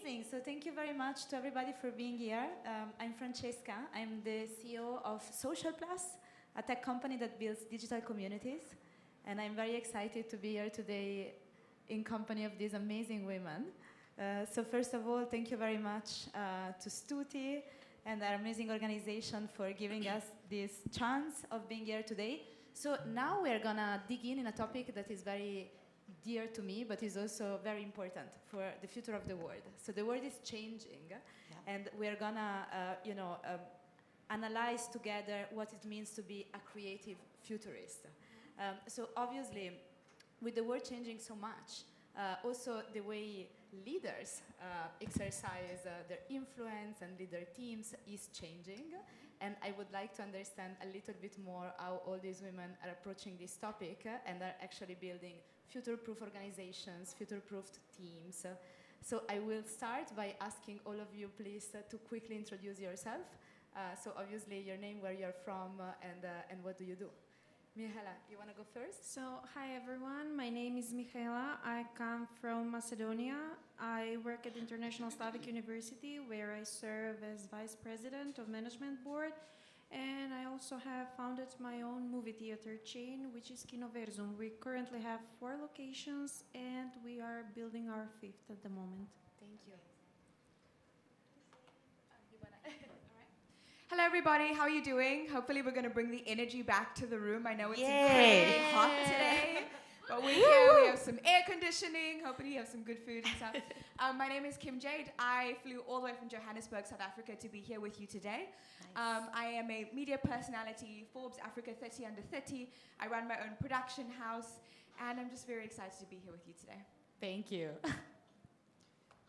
Amazing. So thank you very much to everybody for being here. I'm Francesca. I'm the CEO of Social Plus, a tech company that builds digital communities. And I'm very excited to be here today in company of these amazing women. So first of all, thank you very much to Stuti and our amazing organization for giving us this chance of being here today. So now we're gonna dig in a topic that is very dear to me, but is also very important for the future of the world. So the world is changing, and we're gonna, analyze together what it means to be a creative futurist. So obviously, with the world changing so much, also the way leaders exercise their influence and lead their teams is changing. And I would like to understand a little bit more how all these women are approaching this topic and are actually building future-proof organizations, future-proof teams. So I will start by asking all of you, please, to quickly introduce yourself. So obviously your name, where you're from, and what do you do? Mihaela, you want to go first? So, hi everyone, my name is Mihaela. I come from Macedonia. I work at International Slavic University, where I serve as Vice President of Management Board. And I also have founded my own movie theater chain, which is Kinoverzum. We currently have 4 locations, and we are building our 5th at the moment. Thank you. Hello everybody, how are you doing? Hopefully we're going to bring the energy back to the room. I know it's incredibly hot today, but we're here, we have some air conditioning, hopefully you have some good food and stuff. My name is Jayde. I flew all the way from Johannesburg, South Africa to be here with you today. Nice. I am a media personality, Forbes Africa 30 Under 30. I run my own production house, and I'm just very excited to be here with you today. Thank you.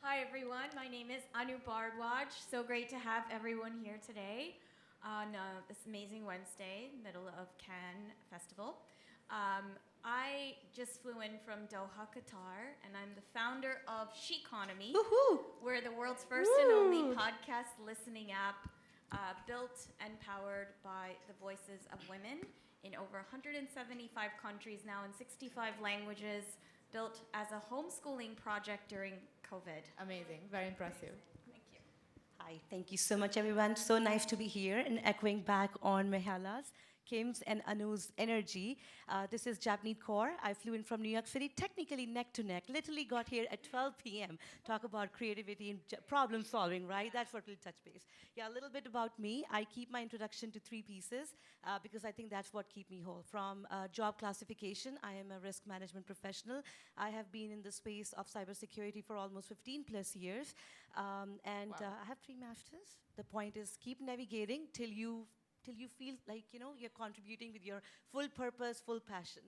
Hi everyone, my name is Bhardwaj. So great to have everyone here today on this amazing Wednesday, middle of Cannes Festival. I just flew in from Doha, Qatar, and I'm the founder of SHEQONOMI. We're the world's first and only podcast listening app built and powered by the voices of women in over 175 countries now in 65 languages, built as a homeschooling project during COVID. Amazing, very impressive. Thank you. Hi, thank you so much, everyone. So nice to be here and echoing back on Mihaela's, Kim's, and Anu's energy. This is Japneet Kaur. I flew in from New York City, technically neck to neck. Literally got here at 12 p.m. Talk about creativity and problem solving, right? That's what we'll touch base. Yeah, a little bit about me. I keep my introduction to 3 pieces because I think that's what keep me whole. From job classification, I am a risk management professional. I have been in the space of cybersecurity for almost 15 plus years. I have 3 masters. The point is keep navigating till you feel like, you're contributing with your full purpose, full passion.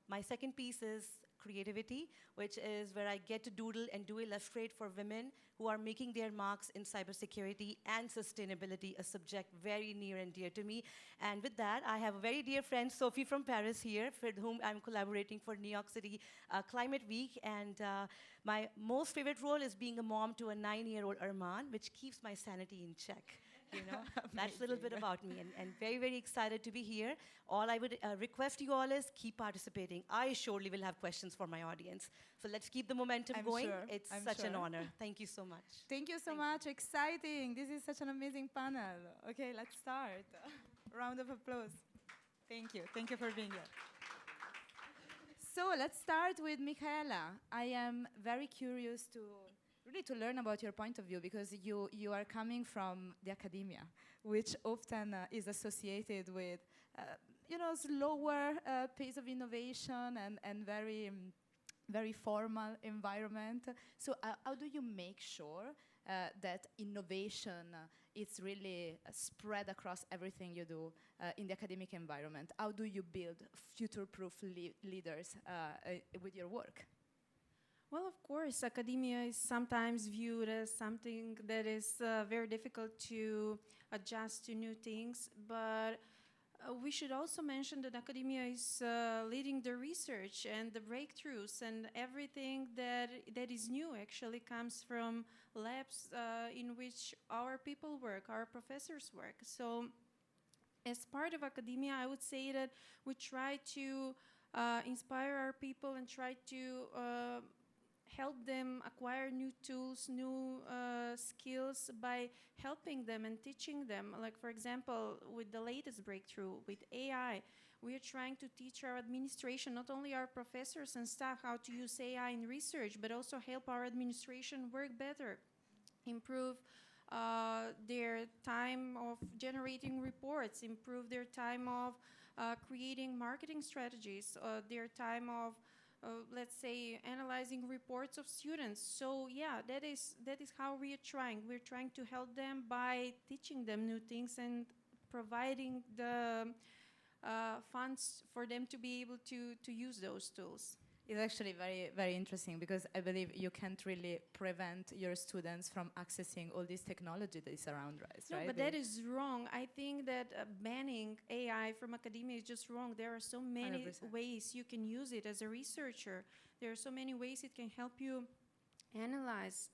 My second piece is creativity, which is where I get to doodle and do illustrate for women who are making their marks in cybersecurity and sustainability, a subject very near and dear to me. And with that, I have a very dear friend, Sophie from Paris here, with whom I'm collaborating for New York City Climate Week. And my most favorite role is being a mom to a 9-year-old Arman, which keeps my sanity in check. That's a little bit about me, and very, very excited to be here. All I would request you all is keep participating. I surely will have questions for my audience. So let's keep the momentum going. Sure. It's such an honor. Thank you so much. Thank you so much. Exciting. This is such an amazing panel. Okay, let's start. Round of applause. Thank you. Thank you for being here. So let's start with Mihaela. I am very curious to learn about your point of view, because you are coming from the academia, which often is associated with slower pace of innovation and very formal environment. So how do you make sure that innovation is really spread across everything you do in the academic environment? How do you build future-proof leaders with your work? Well, of course, academia is sometimes viewed as something that is very difficult to adjust to new things, but we should also mention that academia is leading the research and the breakthroughs, and everything that is new actually comes from labs in which our people work, our professors work. So as part of academia, I would say that we try to inspire our people and try to help them acquire new tools, new skills by helping them and teaching them. Like, for example, with the latest breakthrough with AI, we are trying to teach our administration, not only our professors and staff, how to use AI in research, but also help our administration work better, improve their time of generating reports, improve their time of creating marketing strategies, their time of, let's say, analyzing reports of students. So yeah, that is how we are trying. We're trying to help them by teaching them new things and providing the funds for them to be able to use those tools. It's actually very, very interesting because I believe you can't really prevent your students from accessing all this technology that is around us, No, right? but that is wrong. I think that banning AI from academia is just wrong. There are so many 100%. ways you can use it as a researcher. There are so many ways it can help you analyze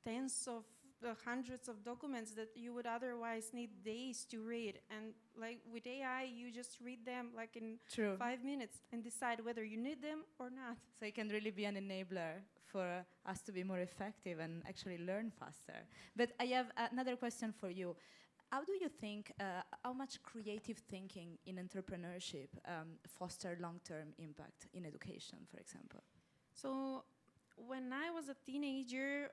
tens of hundreds of documents that you would otherwise need days to read. And like with AI, you just read them like in True. 5 minutes and decide whether you need them or not. So it can really be an enabler for us to be more effective and actually learn faster. But I have another question for you. How do you think, how much creative thinking in entrepreneurship foster long-term impact in education, for example? So when I was a teenager,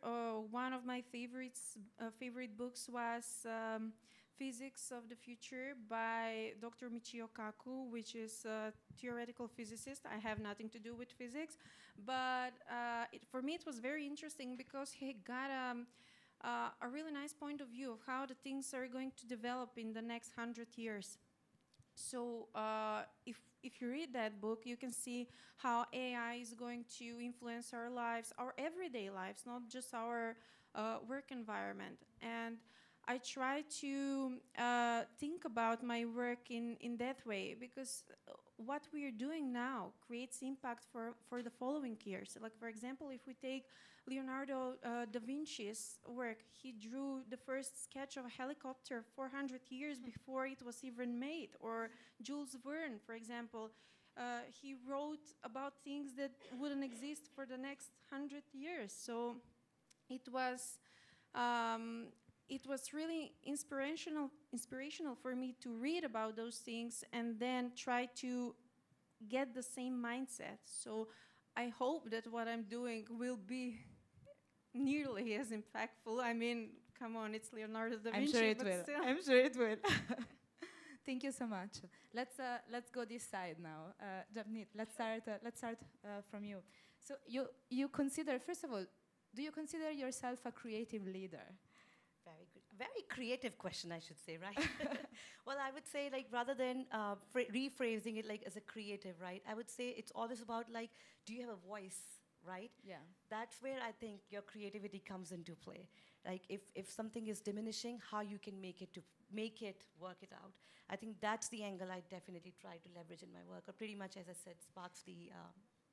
one of my favorite books was Physics of the Future by Dr. Michio Kaku, which is a theoretical physicist. I have nothing to do with physics, but for me it was very interesting because he got a really nice point of view of how the things are going to develop in the next 100 years. So if you read that book, you can see how AI is going to influence our lives, our everyday lives, not just our work environment. And I try to think about my work in that way because what we are doing now creates impact for the following years. Like, for example, if we take Leonardo da Vinci's work, he drew the first sketch of a helicopter 400 years before it was even made. Or Jules Verne, for example, he wrote about things that wouldn't exist for the next 100 years. So it was really inspirational for me to read about those things and then try to get the same mindset. So I hope that what I'm doing will be nearly as impactful. I mean, come on, it's Leonardo da Vinci. I'm sure it but will. still. I'm sure it will. Thank you so much. Let's go this side now. Japneet, let's start from you. So you consider, first of all, do you consider yourself a creative leader? Very good. Very creative question, I should say, right? Well, I would say, like, rather than rephrasing it like as a creative, right? I would say it's always about, like, do you have a voice, right? Yeah. That's where I think your creativity comes into play. Like, if something is diminishing, how you can make it work it out. I think that's the angle I definitely try to leverage in my work, or pretty much, as I said, sparks the.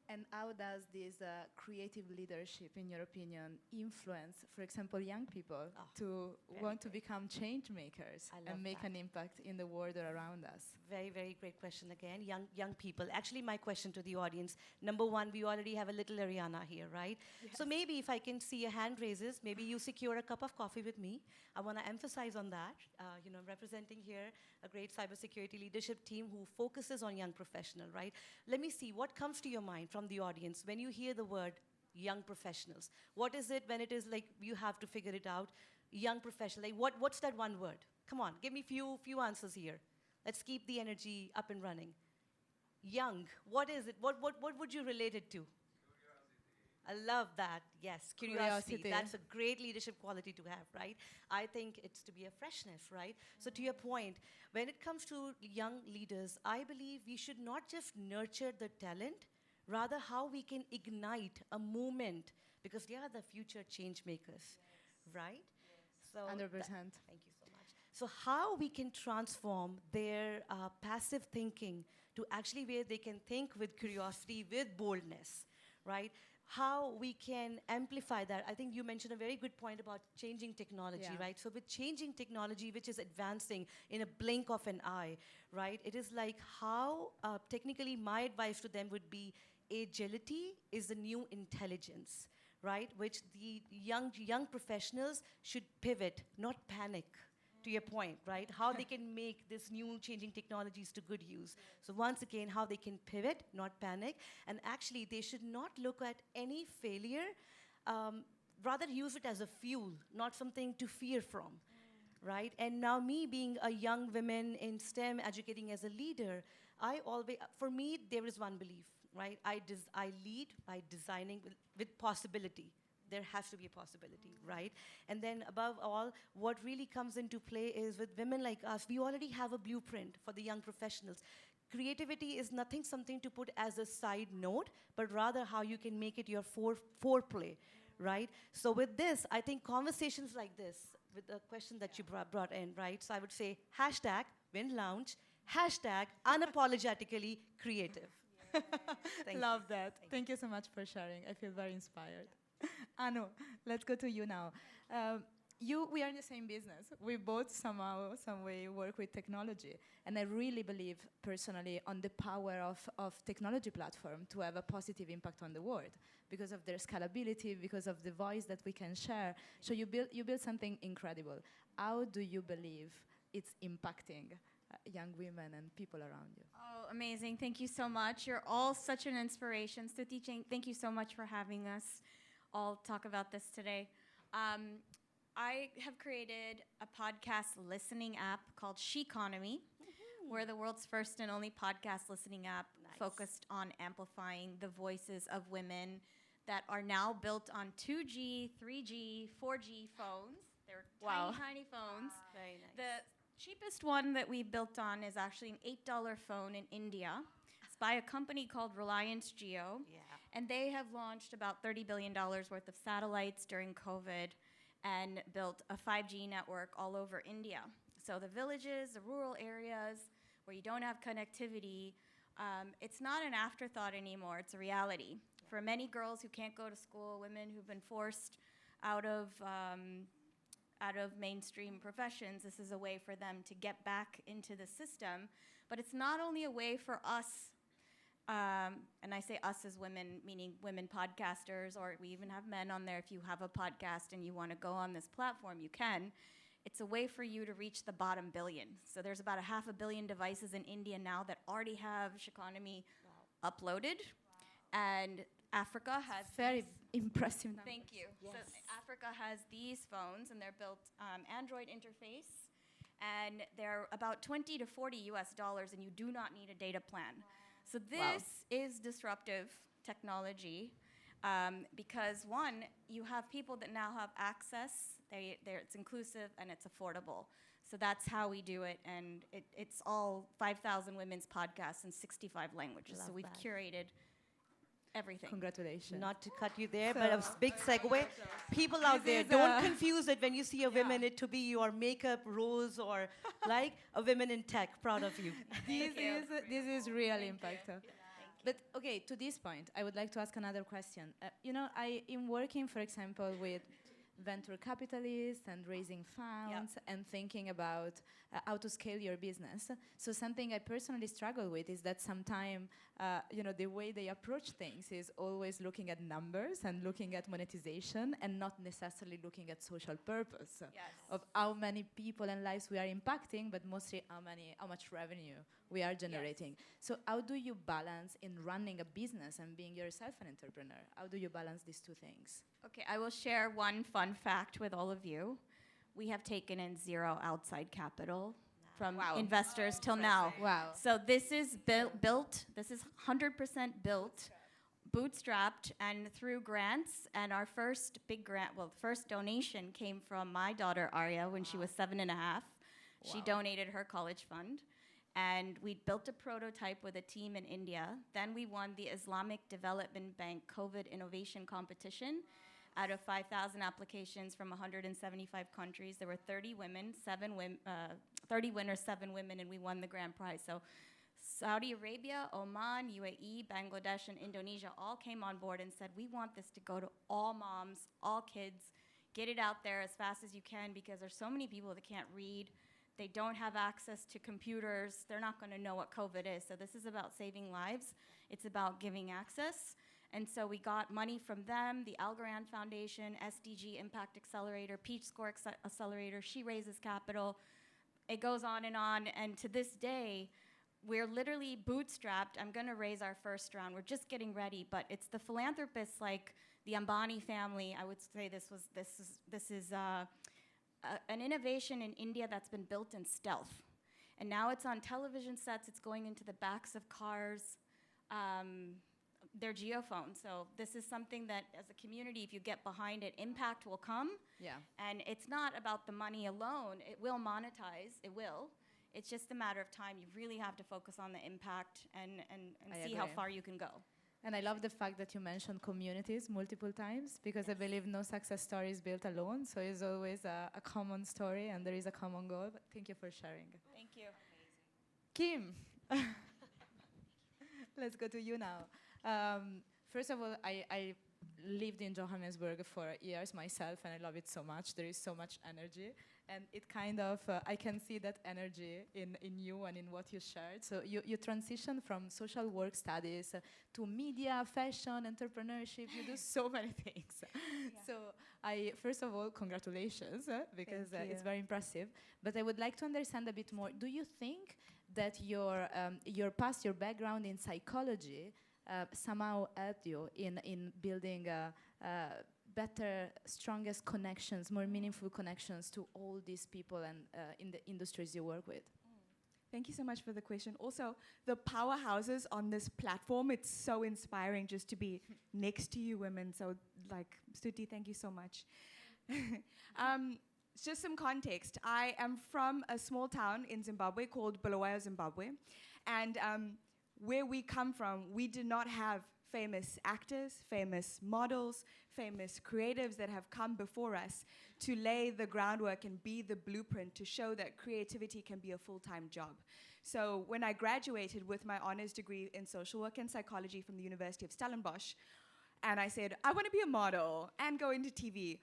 And how does this creative leadership, in your opinion, influence, for example, young people to want to become change makers and make an impact in the world around us? Very, very great question again. Young people. Actually, my question to the audience, number one, we already have a little Ariana here, right? Yes. So maybe if I can see your hand raises, maybe you secure a cup of coffee with me. I want to emphasize on that. Representing here a great cybersecurity leadership team who focuses on young professional, right? Let me see, what comes to your mind from the audience when you hear the word young professionals? What is it when it is like you have to figure it out? Young professional, like what's that one word? Come on, give me few answers here. Let's keep the energy up and running. Young, what is it? What would you relate it to? I love that. Yes, curiosity. That's a great leadership quality to have, right? I think it's to be a freshness, right? So to your point, when it comes to young leaders, I believe we should not just nurture the talent, rather how we can ignite a movement, because they are the future change makers, right? Yes. So 100%. Thank you so much. So how we can transform their passive thinking to actually where they can think with curiosity, with boldness, right? How we can amplify that. I think you mentioned a very good point about changing technology, right? So with changing technology, which is advancing in a blink of an eye, right? It is like how, technically my advice to them would be agility is the new intelligence, right? Which the young professionals should pivot, not panic. To your point, right? How they can make this new changing technologies to good use. So once again, how they can pivot, not panic, and actually they should not look at any failure, rather use it as a fuel, not something to fear from, right? And now me being a young woman in STEM, educating as a leader, for me, there is one belief, right? I lead by designing with possibility. There has to be a possibility, right? And then above all, what really comes into play is with women like us, we already have a blueprint for the young professionals. Creativity is something to put as a side note, but rather how you can make it your foreplay, right? So with this, I think conversations like this, with the question that you brought in, right? So I would say hashtag Win Lounge, hashtag unapologetically creative. Love that. Thank you so much for sharing. I feel very inspired. Anu, let's go to you now. We are in the same business. We both somehow, some way work with technology. And I really believe personally on the power of technology platform to have a positive impact on the world because of their scalability, because of the voice that we can share. So you build something incredible. How do you believe it's impacting young women and people around you? Oh, amazing. Thank you so much. You're all such an inspiration. Stuti, thank you so much for having us all talk about this today. I have created a podcast listening app called SHEQONOMI. We're the world's first and only podcast listening app focused on amplifying the voices of women that are now built on 2G, 3G, 4G phones. They're tiny phones. Very nice. The cheapest one that we built on is actually an $8 phone in India. It's by a company called Reliance Jio. Yeah. And they have launched about $30 billion worth of satellites during COVID and built a 5G network all over India. So the villages, the rural areas where you don't have connectivity, it's not an afterthought anymore, it's a reality. Yeah. For many girls who can't go to school, women who've been forced out of mainstream professions, this is a way for them to get back into the system. But it's not only a way for us, and I say us as women, meaning women podcasters, or we even have men on there. If you have a podcast and you want to go on this platform, you can. It's a way for you to reach the bottom billion. So there's about 500 million devices in India now that already have SHEQONOMI uploaded. And Africa has... Very impressive number. Thank you. Yes. So Africa has these phones, and they're built Android interface. And they're about $20 to $40 US, and you do not need a data plan. So this is disruptive technology because, one, you have people that now have access, it's inclusive, and it's affordable. So that's how we do it, and it's all 5,000 women's podcasts in 65 languages. Love so we've that. curated everything. Congratulations. Not to cut you there, but a big segue. People out there, is don't confuse it when you see a woman, it to be your makeup rose or like a women in tech. Proud of you. This is real impact. But okay, to this point, I would like to ask another question. I am working, for example, with venture capitalists and raising funds and thinking about how to scale your business. So something I personally struggle with is that sometimes, the way they approach things is always looking at numbers and looking at monetization and not necessarily looking at social purpose of how many people and lives we are impacting, but mostly how much revenue we are generating. Yes. So how do you balance in running a business and being yourself an entrepreneur? How do you balance these two things? Okay, I will share one fun fact with all of you. We have taken in zero outside capital from investors till now. Wow. So this is built, this is 100% built, bootstrapped, and through grants. And our first big grant, the first donation came from my daughter, Arya, when she was 7.5. She donated her college fund. And we built a prototype with a team in India. Then we won the Islamic Development Bank COVID Innovation Competition. Out of 5,000 applications from 175 countries, there were 30 women, 30 winners, 7 women, and we won the grand prize. So Saudi Arabia, Oman, UAE, Bangladesh, and Indonesia all came on board and said, we want this to go to all moms, all kids. Get it out there as fast as you can because there's so many people that can't read. They don't have access to computers. They're not going to know what COVID is. So this is about saving lives It's about giving access. And so we got money from them, the Algorand Foundation, SDG Impact Accelerator, Peach Score Accelerator. She raises capital. It goes on. And to this day, we're literally bootstrapped. I'm going to raise our first round. We're just getting ready. But it's the philanthropists like the Ambani family. I would say this is an innovation in India that's been built in stealth. And now it's on television sets. It's going into the backs of cars. Their geophones. So this is something that, as a community, if you get behind it, impact will come. Yeah. And it's not about the money alone. It will monetize. It will. It's just a matter of time. You really have to focus on the impact and see how far you can go. And I love the fact that you mentioned communities multiple times, because I believe no success story is built alone. So it's always a common story and there is a common goal. But thank you for sharing. Thank you. Kim, let's go to you now. First of all, I lived in Johannesburg for years myself, and I love it so much. There is so much energy, and it kind of, I can see that energy in you and in what you shared. So you transition from social work studies to media, fashion, entrepreneurship. You do so many things. Yeah. So first of all, congratulations, because it's very impressive. But I would like to understand a bit more. Do you think that your past, your background in psychology, somehow helped you in building better, strongest connections, more meaningful connections to all these people and in the industries you work with? Thank you so much for the question. Also, the powerhouses on this platform, it's so inspiring just to be next to you women. So, like, Stuti, thank you so much. Just some context. I am from a small town in Zimbabwe called Bulawayo, Zimbabwe. And where we come from, we did not have famous actors, famous models, famous creatives that have come before us to lay the groundwork and be the blueprint to show that creativity can be a full-time job. So when I graduated with my honors degree in social work and psychology from the University of Stellenbosch, and I said, I want to be a model and go into TV,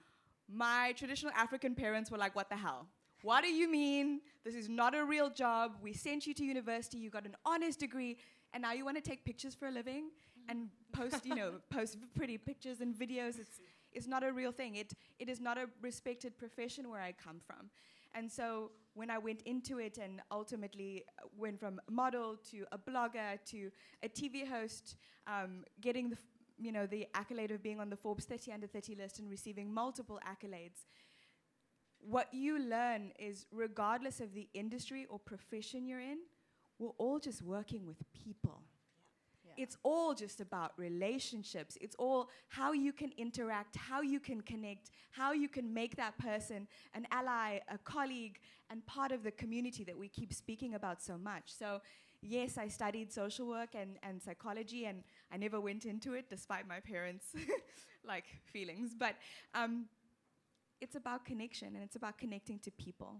my traditional African parents were like, what the hell? What do you mean? This is not a real job. We sent you to university, you got an honors degree, and now you want to take pictures for a living and post, post pretty pictures and videos. It's not a real thing. It is not a respected profession where I come from. And so when I went into it and ultimately went from model to a blogger to a TV host, getting the accolade of being on the Forbes 30 Under 30 list and receiving multiple accolades, what you learn is, regardless of the industry or profession you're in, we're all just working with people. Yeah. It's all just about relationships. It's all how you can interact, how you can connect, how you can make that person an ally, a colleague, and part of the community that we keep speaking about so much. So yes, I studied social work and psychology, and I never went into it despite my parents' feelings. But it's about connection, and it's about connecting to people.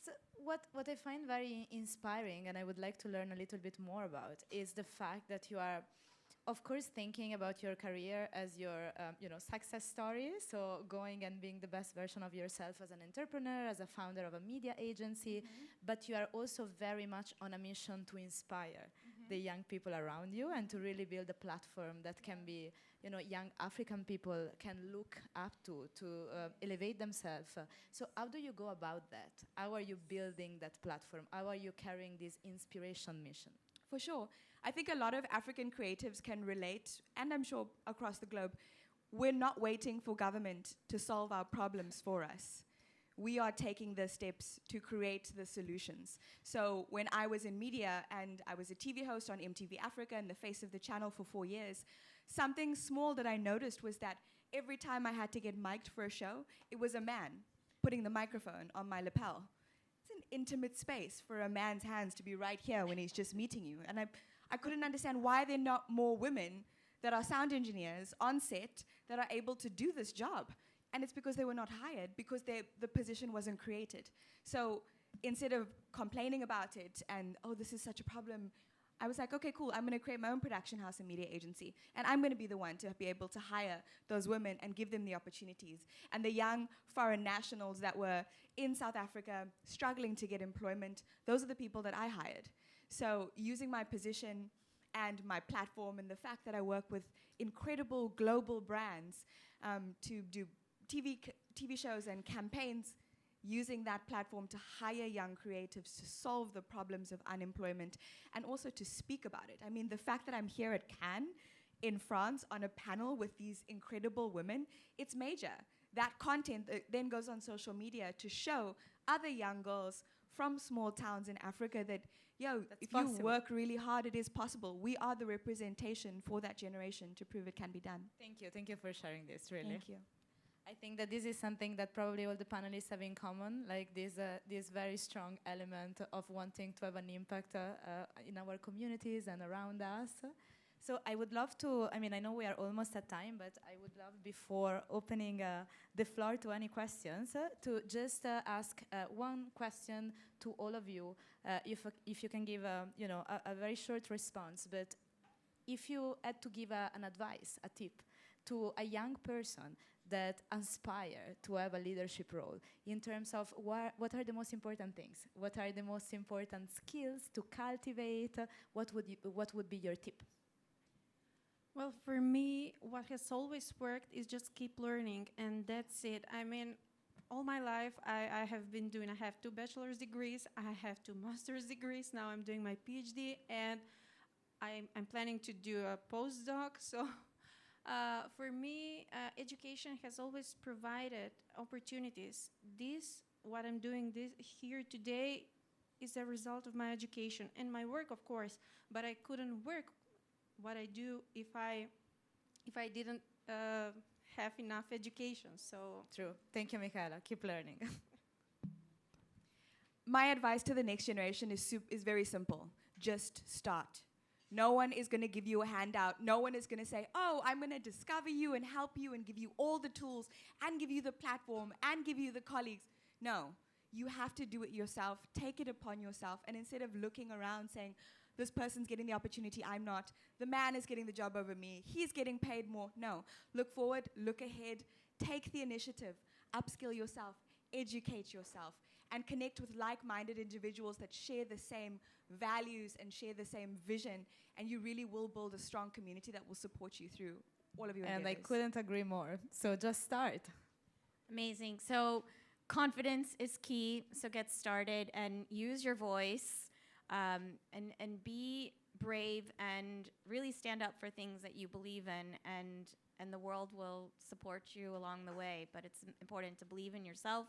So what I find very inspiring, and I would like to learn a little bit more about, is the fact that you are, of course, thinking about your career as your success story, so going and being the best version of yourself as an entrepreneur, as a founder of a media agency, but you are also very much on a mission to inspire the young people around you and to really build a platform that can be, young African people can look up to elevate themselves. So how do you go about that? How are you building that platform? How are you carrying this inspiration mission? For sure. I think a lot of African creatives can relate, and I'm sure across the globe, we're not waiting for government to solve our problems for us. We are taking the steps to create the solutions. So when I was in media and I was a TV host on MTV Africa and the face of the channel for 4 years, something small that I noticed was that every time I had to get mic'd for a show, it was a man putting the microphone on my lapel. It's an intimate space for a man's hands to be right here when he's just meeting you. And I couldn't understand why there are not more women that are sound engineers on set that are able to do this job. And it's because they were not hired, because the position wasn't created. So instead of complaining about it and, oh, this is such a problem, I was like, okay, cool, I'm going to create my own production house and media agency. And I'm going to be the one to be able to hire those women and give them the opportunities. And the young foreign nationals that were in South Africa struggling to get employment, those are the people that I hired. So using my position and my platform and the fact that I work with incredible global brands to do TV shows and campaigns using that platform to hire young creatives to solve the problems of unemployment and also to speak about it. I mean, the fact that I'm here at Cannes in France on a panel with these incredible women, it's major. That content then goes on social media to show other young girls from small towns in Africa that, if you work really hard, it is possible. We are the representation for that generation to prove it can be done. Thank you for sharing this, really. Thank you. I think that this is something that probably all the panelists have in common, like this very strong element of wanting to have an impact in our communities and around us. So I would love to, I know we are almost at time, but I would love, before opening the floor to any questions, to just ask one question to all of you, if you can give a very short response. But if you had to give an advice, a tip, to a young person that aspire to have a leadership role, in terms of what are the most important things? What are the most important skills to cultivate? What would be your tip? Well, for me, what has always worked is just keep learning, and that's it. I mean, all my life, I have been doing, I have 2 bachelor's degrees, I have 2 master's degrees, now I'm doing my PhD, and I'm planning to do a postdoc. So for me, education has always provided opportunities. What I'm doing here today is a result of my education and my work, of course, but I couldn't work what I do if I didn't have enough education. So true. Thank you, Mihaela. Keep learning. My advice to the next generation is very simple. Just start. No one is going to give you a handout. No one is going to say, oh, I'm going to discover you and help you and give you all the tools and give you the platform and give you the colleagues. No, you have to do it yourself. Take it upon yourself. And instead of looking around saying, this person's getting the opportunity, I'm not. The man is getting the job over me. He's getting paid more. No. Look forward, look ahead, take the initiative, upskill yourself, educate yourself, and connect with like-minded individuals that share the same values and share the same vision, and you really will build a strong community that will support you through all of your endeavors. And I couldn't agree more. So just start. Amazing. So confidence is key. So get started and use your voice. And be brave and really stand up for things that you believe in, and the world will support you along the way. But it's important to believe in yourself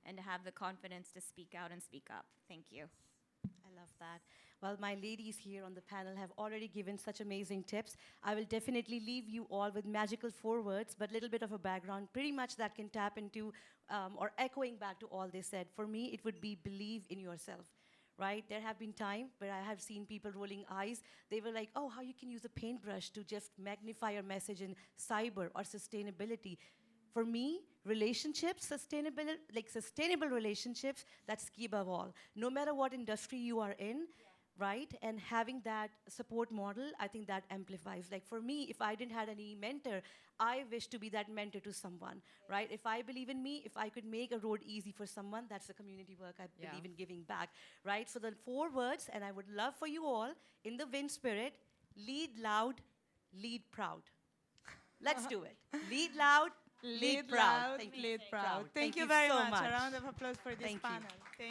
and to have the confidence to speak out and speak up. Thank you. I love that. Well, my ladies here on the panel have already given such amazing tips. I will definitely leave you all with magical 4 words, but a little bit of a background, pretty much that can tap into or echoing back to all they said. For me, it would be believe in yourself. Right? There have been times where I have seen people rolling eyes. They were like, oh, how you can use a paintbrush to just magnify your message in cyber or sustainability. For me, relationships, sustainable relationships, that's key above all. No matter what industry you are in, right? And having that support model, I think that amplifies. Like for me, if I didn't have any mentor, I wish to be that mentor to someone, right? If I believe in me, if I could make a road easy for someone, that's the community work I believe in giving back, right? So the 4 words, and I would love for you all, in the wind spirit, lead loud, lead proud. Let's do it. Lead loud, lead proud. Lead proud. Thank you very much. A round of applause for this panel. Thank you.